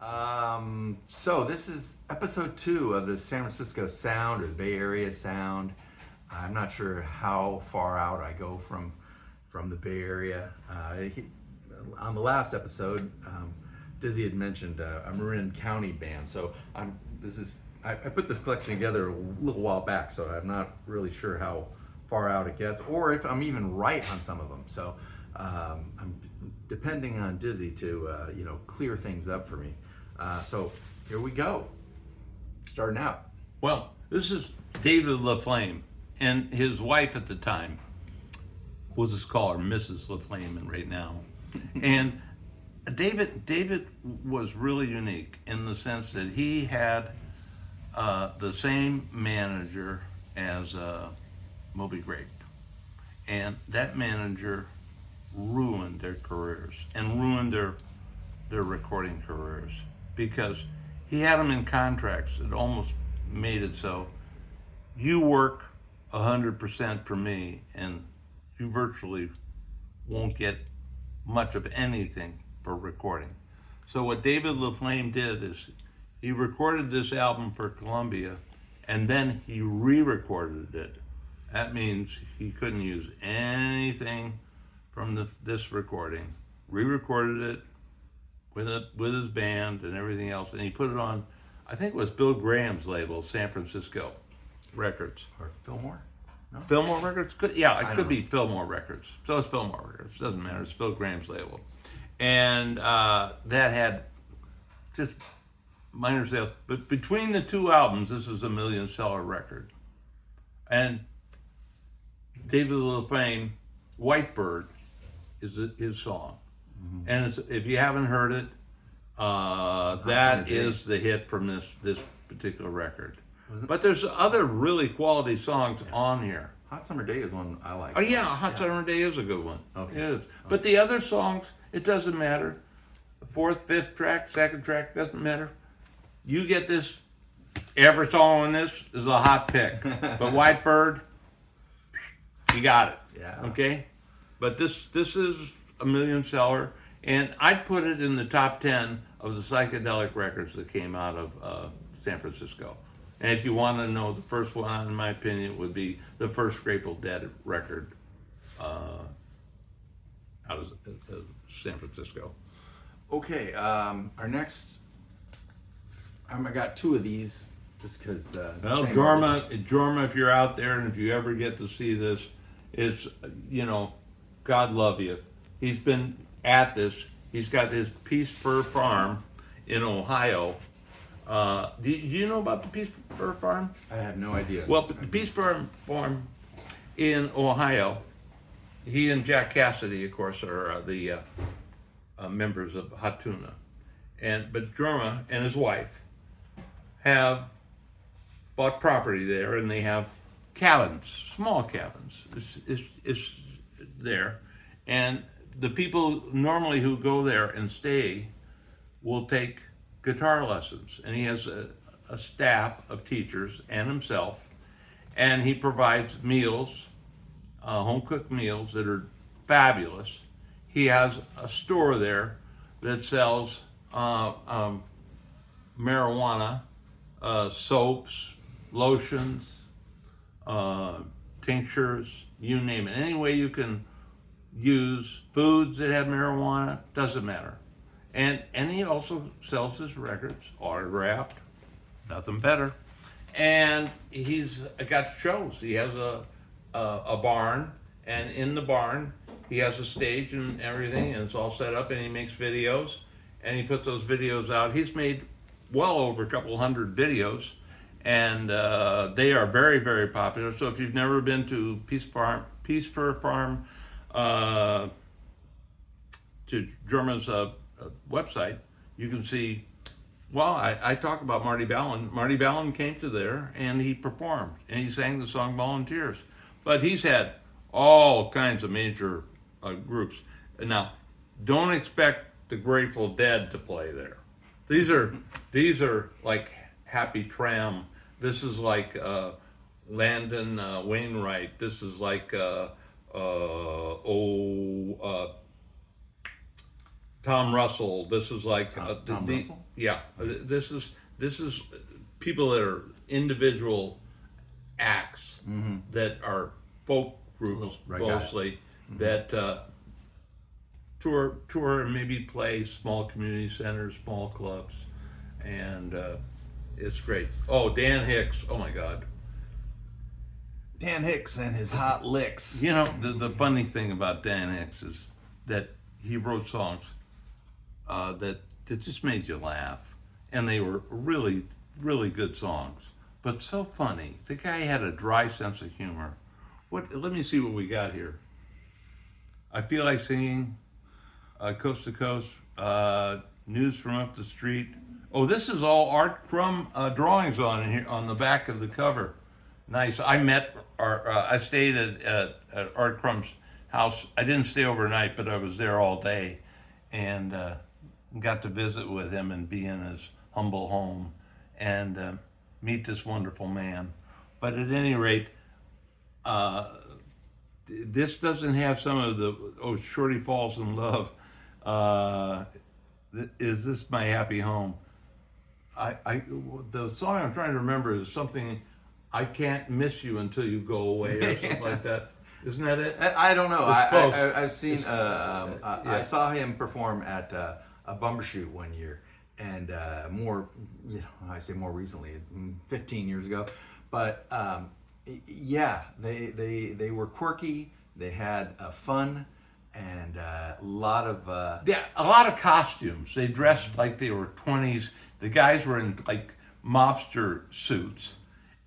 So this is episode 2 of the San Francisco Sound or the Bay Area Sound. I'm not sure how far out I go from the Bay Area. On the last episode, Dizzy had mentioned a Marin County band. So I put this collection together a little while back, so I'm not really sure how far out it gets, or if I'm even right on some of them. So I'm depending on Dizzy to clear things up for me. So here we go. Starting out. Well, this is David LaFlame, and his wife at the time, we'll just call her Mrs. LaFlame right now. And David was really unique in the sense that he had the same manager as Moby Grape. And that manager ruined their careers and ruined their recording careers because he had them in contracts that almost made it so you work 100% for me and you virtually won't get much of anything for recording. So what David LaFlame did is he recorded this album for Columbia and then he re-recorded it. That means he couldn't use anything from this recording. Re-recorded it with his band and everything else, and he put it on, I think it was Bill Graham's label, San Francisco Records. Or Fillmore? No? Fillmore Records? Yeah, it could be know. Fillmore Records. So it's Fillmore Records. Doesn't matter. It's Bill Graham's label. And that had just minor sales. But between the two albums, this is a million-seller record. And David LaFlame, Whitebird, is his song. Mm-hmm. And if you haven't heard it, that is the hit from this particular record. But there's other really quality songs on here. Hot Summer Day is one I like. Oh yeah, Hot Summer Day is a good one. Okay. It is. But the other songs, it doesn't matter. The fourth, fifth track, second track, doesn't matter. You get this, every song on this is a hot pick. But Whitebird, you got it. Yeah. Okay? But this is a million seller, and I'd put it in the top 10 of the psychedelic records that came out of San Francisco. And if you want to know the first one, in my opinion, would be the first Grateful Dead record out of San Francisco. Okay, our next, I got 2 of these just because. Well, Jorma, if you're out there and if you ever get to see this, it's, God love you. He's been at this. He's got his Peace Fur Farm in Ohio. Do you know about the Peace Fur Farm? I have no idea. Well, the Peace Fur Farm in Ohio, he and Jack Cassidy, of course, are the members of Hot Tuna. But Jorma and his wife have bought property there, and they have cabins, small cabins. It's there. And the people normally who go there and stay will take guitar lessons. And he has a staff of teachers and himself. And he provides meals, home-cooked meals that are fabulous. He has a store there that sells marijuana, soaps, lotions, tinctures, you name it. Any way you can use foods that have marijuana, doesn't matter. And he also sells his records, autographed, nothing better. And he's got shows. He has a barn, and in the barn, he has a stage and everything, and it's all set up, and he makes videos, and he puts those videos out. He's made well over a couple hundred videos, and they are very, very popular. So if you've never been to Peace Fur Farm, to Jorma's website, you can see, well, I talk about Marty Ballin. Marty Ballin came to there and he performed and he sang the song Volunteers. But he's had all kinds of major groups. Now, don't expect the Grateful Dead to play there. These are like Happy Tram. This is like Landon Wainwright. This is like Tom Russell. This is like Tom Russell? Yeah, this is people that are individual acts that are folk groups Right, got it. mostly that tour and maybe play small community centers, small clubs, and it's great. Oh, Dan Hicks! Oh my God! Dan Hicks and his hot licks. You know the funny thing about Dan Hicks is that he wrote songs that just made you laugh, and they were really really good songs, but so funny. The guy had a dry sense of humor. What? Let me see what we got here. I feel like singing. Coast to Coast, News from Up the Street. Oh, this is all Art Crumb drawings on here on the back of the cover. Nice. I stayed at Art Crumb's house. I didn't stay overnight, but I was there all day, and got to visit with him and be in his humble home, and meet this wonderful man. But at any rate, this doesn't have some of the Shorty Falls in Love. Is This My Happy Home? The song I'm trying to remember is something, I Can't Miss You Until You Go Away, or something like that. Isn't that it? I don't know. It's close. I've seen. I saw him perform at a Bumbershoot one year, and I say more recently, it's 15 years ago. But yeah, they were quirky. They had fun. And a lot of Costumes. They dressed like they were 20s. The guys were in like mobster suits,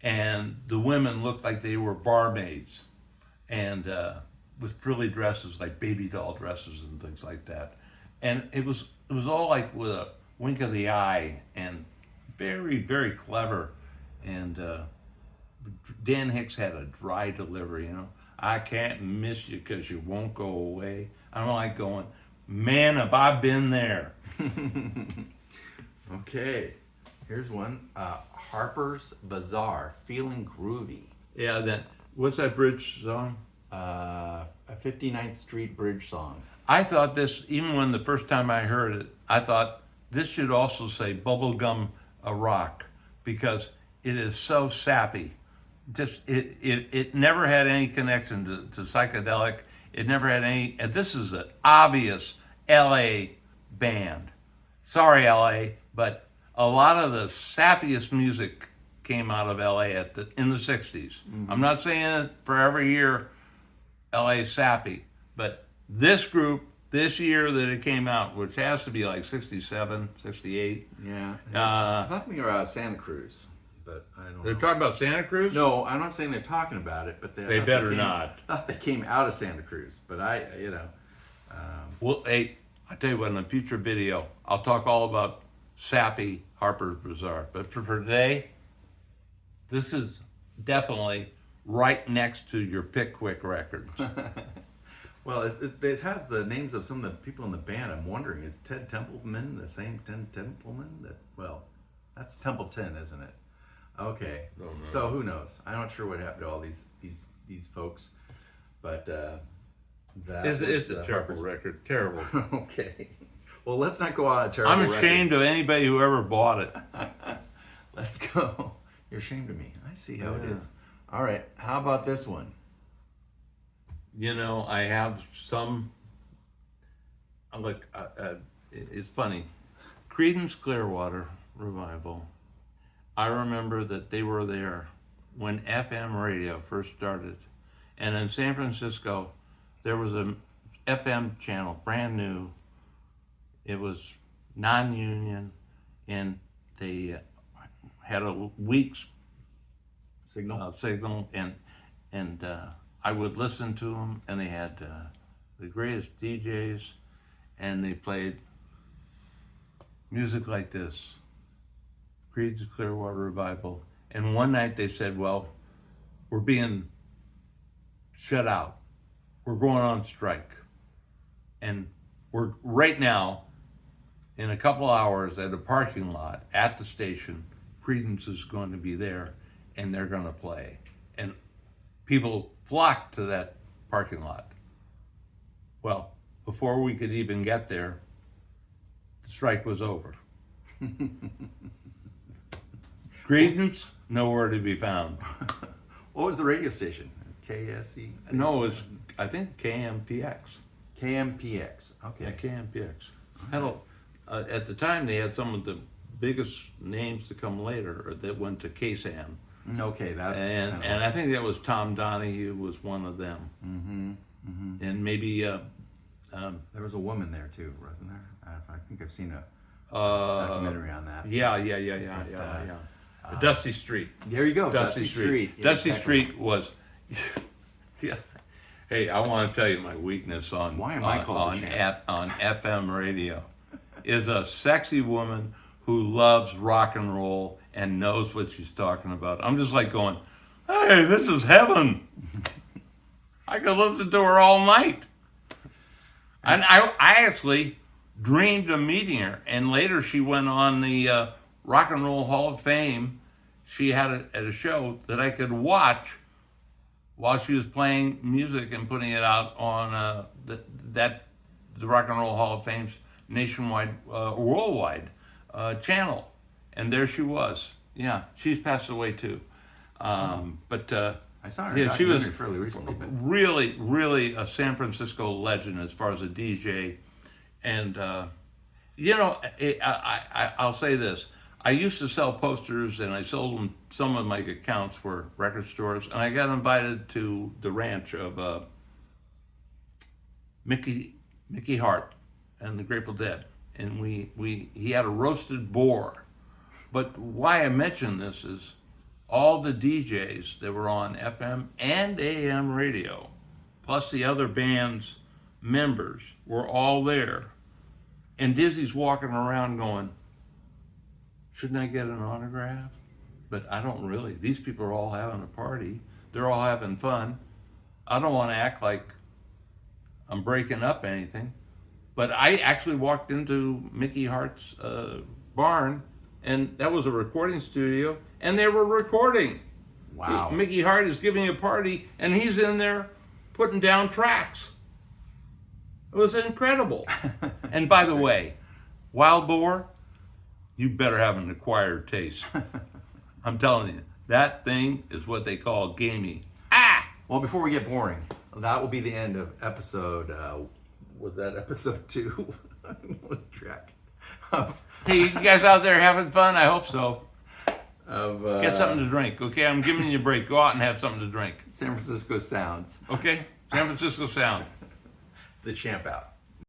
and the women looked like they were barmaids, and with frilly dresses like baby doll dresses and things like that. And it was all like with a wink of the eye, and very very clever. And Dan Hicks had a dry delivery, you know. I can't miss you because you won't go away. I don't like going, man, have I been there. Okay, here's one. Harper's Bazaar, Feeling Groovy. Yeah, what's that bridge song? A 59th Street Bridge song. I thought this, even when the first time I heard it, I thought this should also say Bubblegum Rock, because it is so sappy. Just it never had any connection to psychedelic. It never had any. And this is an obvious LA band. Sorry, LA, but a lot of the sappiest music came out of LA in the 60s. Mm-hmm. I'm not saying for every year LA sappy, but this group, this year that it came out, which has to be like 67, 68. Yeah. I thought we were out of Santa Cruz. But I don't They're know. talking about Santa Cruz? No, I'm not saying they're talking about it, but they better not. I thought they came out of Santa Cruz, but Well, hey, I tell you what, in a future video, I'll talk all about sappy Harper's Bazaar. But for today, this is definitely right next to your Pickwick records. Well, it has the names of some of the people in the band. I'm wondering, is Ted Templeman the same Ted Templeman? That's Templeton, isn't it? Okay, so who knows? I'm not sure what happened to all these folks, but It's a terrible record. Terrible. Okay, well, let's not go on a terrible. I'm ashamed of anybody who ever bought it. Let's go. You're ashamed of me. I see how it is. All right, how about this one? You know, I have some. It's funny. Creedence Clearwater Revival. I remember that they were there when FM radio first started. And in San Francisco, there was a FM channel, brand new. It was non-union, and they had a week's signal, and I would listen to them, and they had the greatest DJs, and they played music like this. Creedence Clearwater Revival. And one night they said, well, we're being shut out. We're going on strike. And we're right now, in a couple hours, at a parking lot at the station, Creedence is going to be there, and they're going to play. And people flocked to that parking lot. Well, before we could even get there, the strike was over. Credence, nowhere to be found. What was the radio station? KSE? No, it's, I think, KMPX. KMPX. Yeah, Okay. KMPX. At the time, they had some of the biggest names to come later or that went to KSAN. Okay, that's And kinda and I think that was Tom Donahue was one of them. And maybe there was a woman there too, wasn't there? I think I've seen a documentary on that. yeah. Dusty Street. There you go, Dusty Street. Yeah, Dusty exactly. Street was. Yeah. Hey, I want to tell you my weakness on Why am I called the champ? on FM radio is a sexy woman who loves rock and roll and knows what she's talking about. I'm just like going, hey, this is heaven. I could listen to her all night. And I actually dreamed of meeting her. And later she went on the Rock and Roll Hall of Fame. She had it at a show that I could watch while she was playing music and putting it out on the Rock and Roll Hall of Fame's nationwide, worldwide channel. And there she was. Yeah, she's passed away too. But I saw her yeah, she was fairly recently. But really, really a San Francisco legend as far as a DJ. And, I'll say this. I used to sell posters, and I sold them. Some of my accounts were record stores, and I got invited to the ranch of Mickey Hart and the Grateful Dead, and he had a roasted boar. But why I mention this is all the DJs that were on FM and AM radio, plus the other band's members, were all there. And Dizzy's walking around going, shouldn't I get an autograph? But I don't really. These people are all having a party. They're all having fun. I don't want to act like I'm breaking up anything. But I actually walked into Mickey Hart's barn, and that was a recording studio, and they were recording. wow. Mickey Hart is giving a party, and he's in there putting down tracks. It was incredible. And by the way, Wild Boar, you better have an acquired taste. I'm telling you, that thing is what they call gamey. Well, before we get boring, that will be the end of episode. Was that episode 2? I lost track of. Hey, you guys out there having fun? I hope so. Of Get something to drink, okay? I'm giving you a break. Go out and have something to drink, San Francisco Sounds. okay? San Francisco Sound. The Champ out.